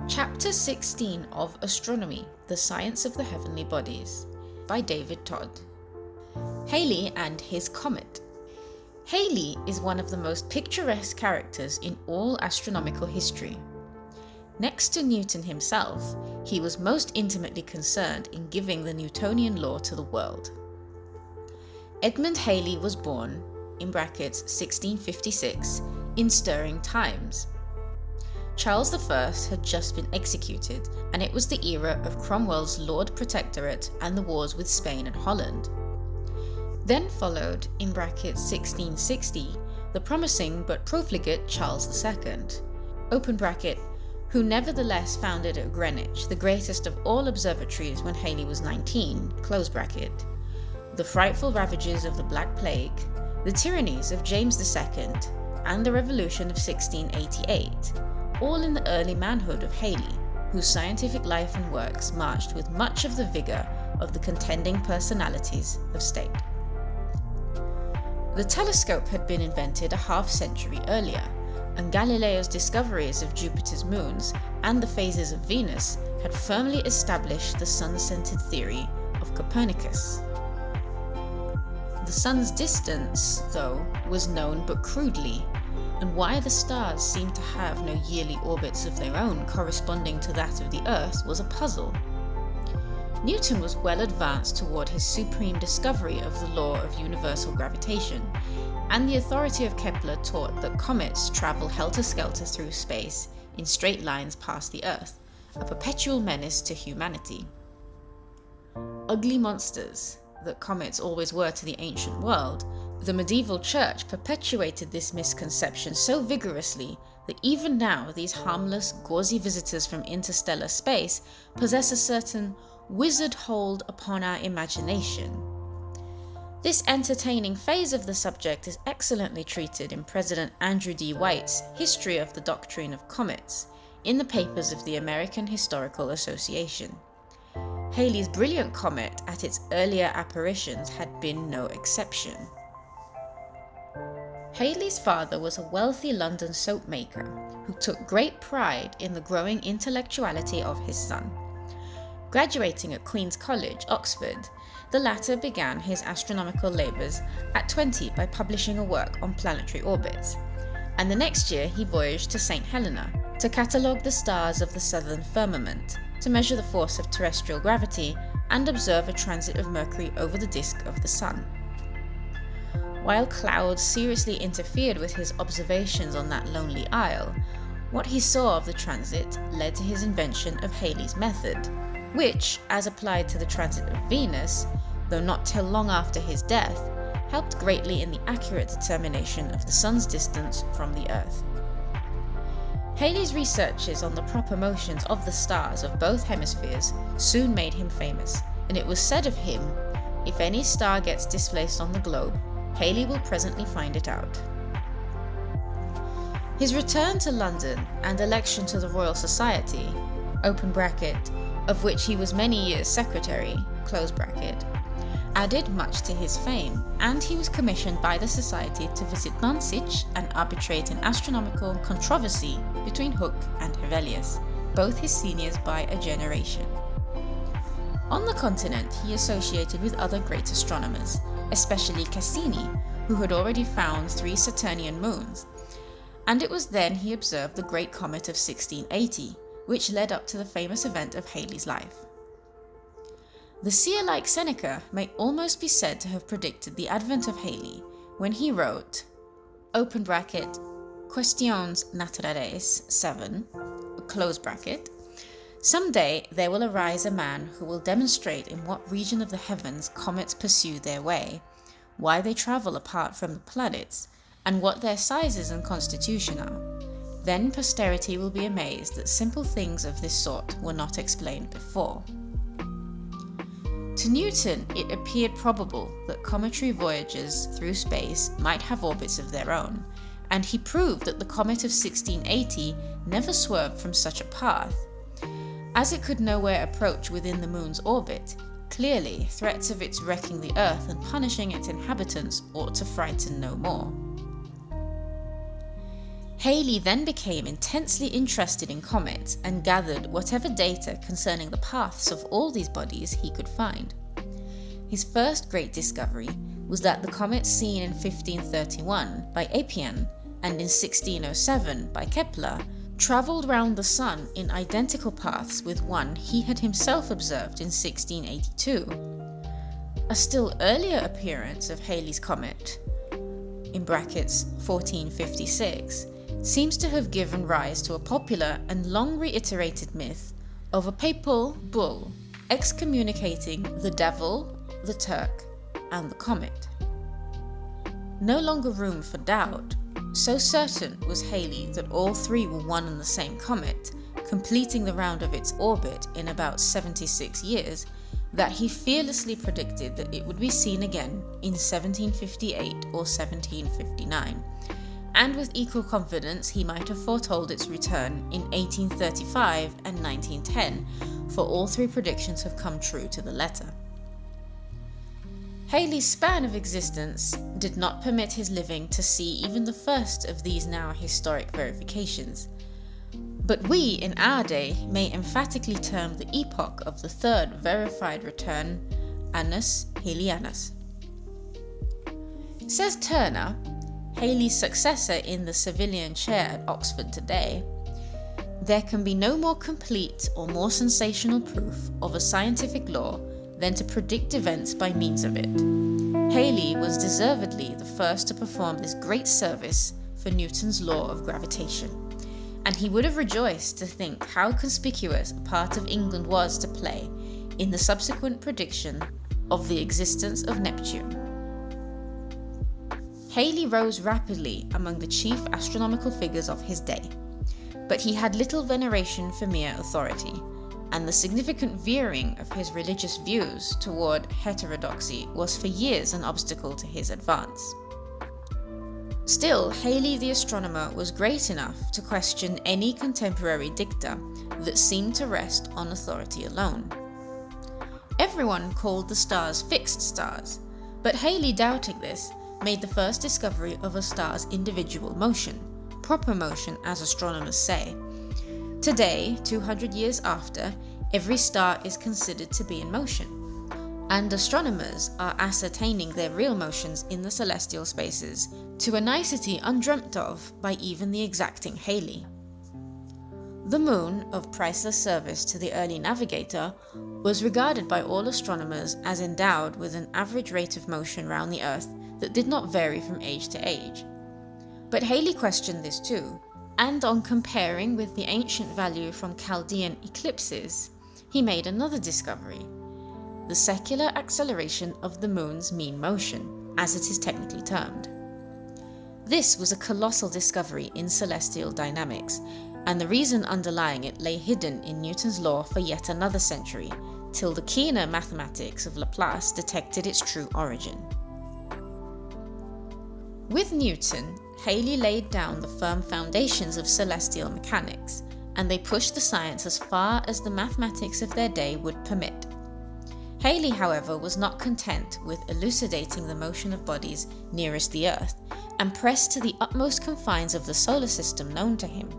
Chapter 16 of Astronomy, the Science of the Heavenly Bodies, by David Todd. Halley and his comet. Halley is one of the most picturesque characters in all astronomical history. Next to Newton himself, he was most intimately concerned in giving the Newtonian law to the world. Edmund Halley was born, in brackets 1656, in stirring times. Charles I had just been executed, and it was the era of Cromwell's Lord Protectorate and the wars with Spain and Holland. Then followed, in brackets 1660, the promising but profligate Charles II, open bracket, who nevertheless founded at Greenwich the greatest of all observatories when Halley was 19, close bracket, the frightful ravages of the Black Plague, the tyrannies of James II, and the Revolution of 1688, all in the early manhood of Halley, whose scientific life and works marched with much of the vigour of the contending personalities of state. The telescope had been invented a half-century earlier, and Galileo's discoveries of Jupiter's moons and the phases of Venus had firmly established the sun-centered theory of Copernicus. The sun's distance, though, was known but crudely, and why the stars seemed to have no yearly orbits of their own corresponding to that of the Earth was a puzzle. Newton was well advanced toward his supreme discovery of the law of universal gravitation, and the authority of Kepler taught that comets travel helter-skelter through space in straight lines past the Earth, a perpetual menace to humanity. Ugly monsters that comets always were to the ancient world, the medieval church perpetuated this misconception so vigorously that even now these harmless, gauzy visitors from interstellar space possess a certain wizard hold upon our imagination. This entertaining phase of the subject is excellently treated in President Andrew D. White's History of the Doctrine of Comets, in the papers of the American Historical Association. Halley's brilliant comet at its earlier apparitions had been no exception. Halley's father was a wealthy London soap maker who took great pride in the growing intellectuality of his son. Graduating at Queen's College, Oxford, the latter began his astronomical labours at 20 by publishing a work on planetary orbits, and the next year he voyaged to St. Helena to catalogue the stars of the southern firmament, to measure the force of terrestrial gravity and observe a transit of Mercury over the disk of the Sun. While clouds seriously interfered with his observations on that lonely isle, what he saw of the transit led to his invention of Halley's method, which, as applied to the transit of Venus, though not till long after his death, helped greatly in the accurate determination of the Sun's distance from the Earth. Halley's researches on the proper motions of the stars of both hemispheres soon made him famous, and it was said of him, "If any star gets displaced on the globe, Halley will presently find it out." His return to London and election to the Royal Society, open bracket, of which he was many years secretary, close bracket, added much to his fame, and he was commissioned by the Society to visit Danzig and arbitrate an astronomical controversy between Hooke and Hevelius, both his seniors by a generation. On the continent, he associated with other great astronomers, especially Cassini, who had already found 3 Saturnian moons, and it was then he observed the great comet of 1680, which led up to the famous event of Halley's life. The seer-like Seneca may almost be said to have predicted the advent of Halley when he wrote, open bracket, Questions Naturales 7, close bracket, "Someday there will arise a man who will demonstrate in what region of the heavens comets pursue their way, why they travel apart from the planets, and what their sizes and constitution are. Then posterity will be amazed that simple things of this sort were not explained before." To Newton, it appeared probable that cometary voyages through space might have orbits of their own, and he proved that the comet of 1680 never swerved from such a path. As it could nowhere approach within the moon's orbit, clearly threats of its wrecking the Earth and punishing its inhabitants ought to frighten no more. Halley then became intensely interested in comets and gathered whatever data concerning the paths of all these bodies he could find. His first great discovery was that the comets seen in 1531 by Apian and in 1607 by Kepler travelled round the Sun in identical paths with one he had himself observed in 1682. A still earlier appearance of Halley's comet, in brackets 1456, seems to have given rise to a popular and long reiterated myth of a papal bull excommunicating the devil, the Turk, and the comet. No longer room for doubt, so certain was Halley that all three were one and the same comet, completing the round of its orbit in about 76 years, that he fearlessly predicted that it would be seen again in 1758 or 1759, and with equal confidence he might have foretold its return in 1835 and 1910, for all three predictions have come true to the letter. Halley's span of existence did not permit his living to see even the first of these now historic verifications, but we in our day may emphatically term the epoch of the third verified return Annus Halianus. Says Turner, Halley's successor in the Savilian chair at Oxford today, there can be no more complete or more sensational proof of a scientific law than to predict events by means of it. Halley was deservedly the first to perform this great service for Newton's law of gravitation, and he would have rejoiced to think how conspicuous a part of England was to play in the subsequent prediction of the existence of Neptune. Halley rose rapidly among the chief astronomical figures of his day, but he had little veneration for mere authority, and the significant veering of his religious views toward heterodoxy was for years an obstacle to his advance. Still, Halley the astronomer was great enough to question any contemporary dicta that seemed to rest on authority alone. Everyone called the stars fixed stars, but Halley, doubting this, made the first discovery of a star's individual motion, proper motion as astronomers say. Today, 200 years after, every star is considered to be in motion, and astronomers are ascertaining their real motions in the celestial spaces to a nicety undreamt of by even the exacting Halley. The moon, of priceless service to the early navigator, was regarded by all astronomers as endowed with an average rate of motion round the Earth that did not vary from age to age. But Halley questioned this too, and on comparing with the ancient value from Chaldean eclipses, he made another discovery: the secular acceleration of the moon's mean motion, as it is technically termed. This was a colossal discovery in celestial dynamics, and the reason underlying it lay hidden in Newton's law for yet another century, till the keener mathematics of Laplace detected its true origin. With Newton, Halley laid down the firm foundations of celestial mechanics, and they pushed the science as far as the mathematics of their day would permit. Halley, however, was not content with elucidating the motion of bodies nearest the Earth, and pressed to the utmost confines of the solar system known to him.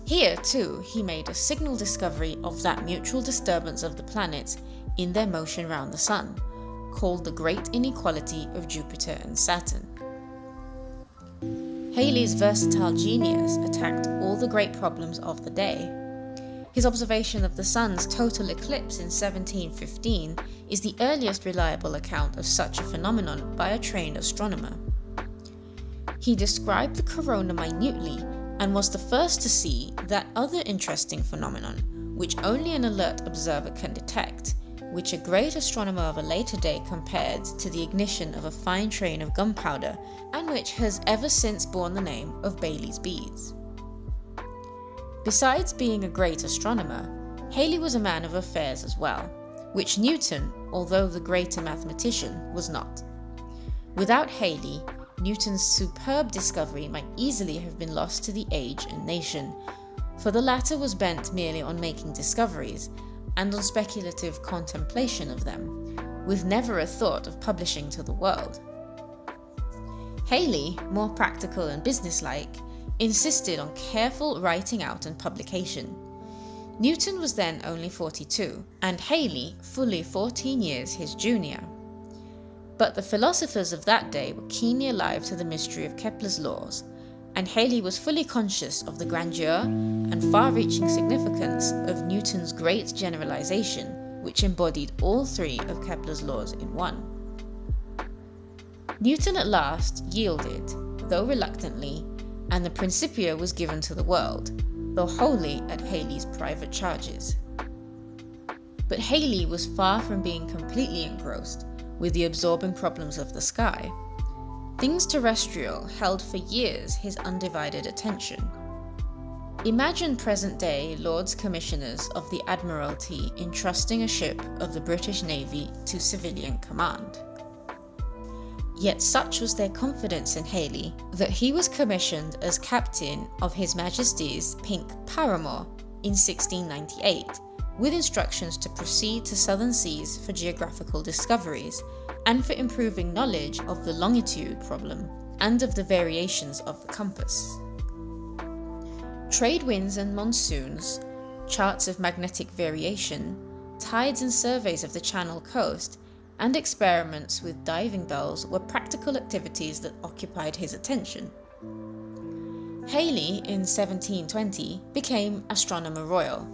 Here, too, he made a signal discovery of that mutual disturbance of the planets in their motion round the Sun, called the Great Inequality of Jupiter and Saturn. Halley's versatile genius attacked all the great problems of the day. His observation of the Sun's total eclipse in 1715 is the earliest reliable account of such a phenomenon by a trained astronomer. He described the corona minutely and was the first to see that other interesting phenomenon, which only an alert observer can detect, which a great astronomer of a later day compared to the ignition of a fine train of gunpowder, and which has ever since borne the name of Baily's beads. Besides being a great astronomer, Halley was a man of affairs as well, which Newton, although the greater mathematician, was not. Without Halley, Newton's superb discovery might easily have been lost to the age and nation, for the latter was bent merely on making discoveries, and on speculative contemplation of them, with never a thought of publishing to the world. Halley, more practical and businesslike, insisted on careful writing out and publication. Newton was then only 42, and Halley fully 14 years his junior. But the philosophers of that day were keenly alive to the mystery of Kepler's laws, and Halley was fully conscious of the grandeur and far-reaching significance of Newton's great generalization, which embodied all three of Kepler's laws in one. Newton at last yielded, though reluctantly, and the Principia was given to the world, though wholly at Halley's private charges. But Halley was far from being completely engrossed with the absorbing problems of the sky. Things terrestrial held for years his undivided attention. Imagine present-day Lords Commissioners of the Admiralty entrusting a ship of the British Navy to civilian command. Yet such was their confidence in Halley that he was commissioned as captain of His Majesty's Pink Paramour in 1698, with instructions to proceed to southern seas for geographical discoveries and for improving knowledge of the longitude problem and of the variations of the compass. Trade winds and monsoons, charts of magnetic variation, tides and surveys of the Channel coast, and experiments with diving bells were practical activities that occupied his attention. Halley, in 1720, became Astronomer Royal.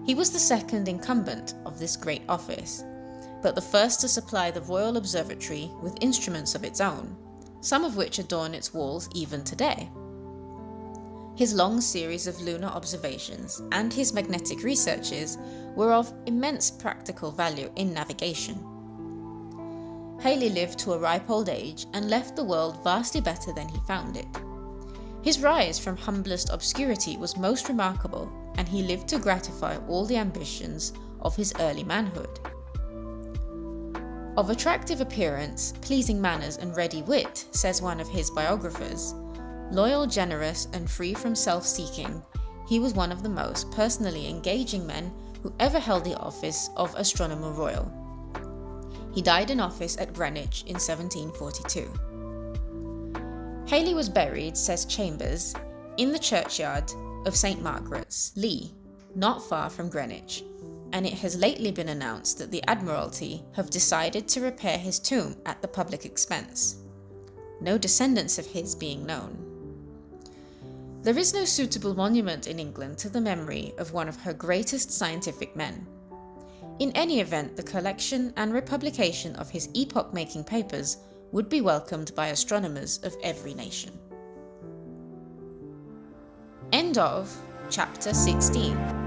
He was the second incumbent of this great office, but the first to supply the Royal Observatory with instruments of its own, some of which adorn its walls even today. His long series of lunar observations and his magnetic researches were of immense practical value in navigation. Halley lived to a ripe old age and left the world vastly better than he found it. His rise from humblest obscurity was most remarkable, and he lived to gratify all the ambitions of his early manhood. Of attractive appearance, pleasing manners, and ready wit, says one of his biographers, loyal, generous, and free from self-seeking, he was one of the most personally engaging men who ever held the office of Astronomer Royal. He died in office at Greenwich in 1742. Halley was buried, says Chambers, in the churchyard of St. Margaret's, Lee, not far from Greenwich, and it has lately been announced that the Admiralty have decided to repair his tomb at the public expense, no descendants of his being known. There is no suitable monument in England to the memory of one of her greatest scientific men. In any event, the collection and republication of his epoch-making papers would be welcomed by astronomers of every nation. End of Chapter 16.